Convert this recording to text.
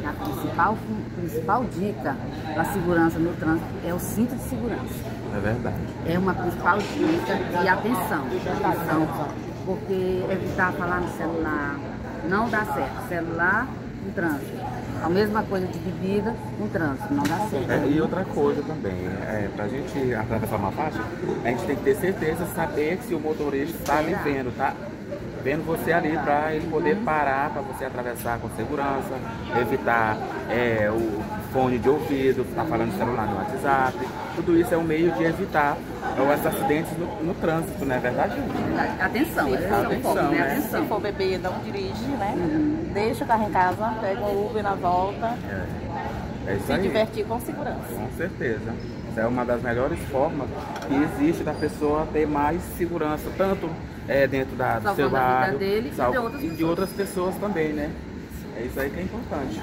A principal dica para segurança no trânsito é o cinto de segurança. É verdade. É uma principal dica e atenção, porque evitar falar no celular não dá certo. Celular no trânsito. A mesma coisa de bebida no trânsito, não dá certo. E outra coisa também, pra gente atravessar uma faixa, a gente tem que ter certeza, saber que se o motorista está ali vendo, tá? Vendo você ali para ele poder parar, para você atravessar com segurança, evitar o fone de ouvido, ficar falando no celular no WhatsApp. Tudo isso é um meio de evitar os acidentes no trânsito, não é verdade? Atenção, atenção, né? Se for beber, não dirige, né? Deixa o carro em casa, pega o Uber na volta. É isso se aí. divertir com segurança. Com certeza. Essa é uma das melhores formas que existe da pessoa ter mais segurança, tanto dentro do seu bairro, dele e de outras pessoas também, né? É isso aí que é importante.